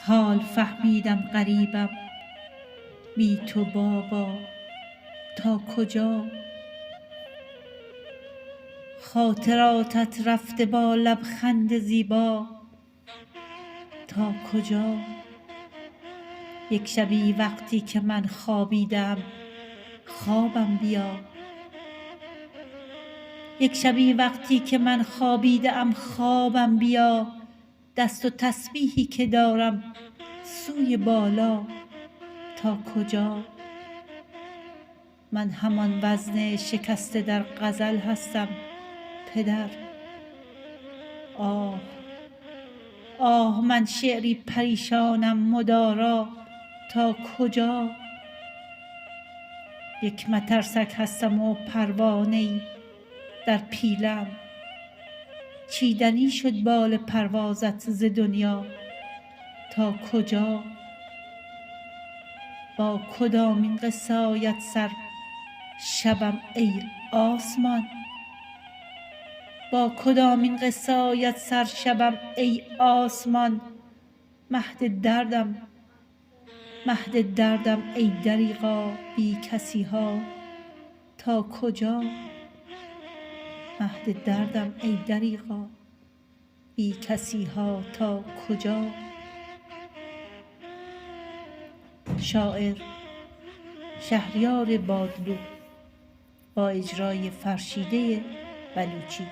حال فهمیدم غریبم بی تو بابا تا کجا؟ خاطراتت رفته با لبخند زیبا تا کجا؟ یک شبی وقتی که من خوابیدم خوابم بیا، یک شبی وقتی که من خوابیده ام خوابم بیا، دست و تسبیحی که دارم سوی بالا تا کجا؟ من همان وزن شکسته در غزل هستم پدر. آه آه من شعری پریشانم مدارا تا کجا؟ یک مترسک هستم و پروانه‌ای در پیلم، چیدنی شد بال پروازت ز دنیا تا کجا؟ با کدامین قصه آید سر شبم ای آسمان، با کدامین قصه آید سر شبم ای آسمان؟ مهد دردم ای دریغا بی کسی ها تا کجا؟ مهد دردم ای دریغا بی کسی ها تا کجا؟ شاعر شهریار بادلو با اجرای فرشیده بلوچی.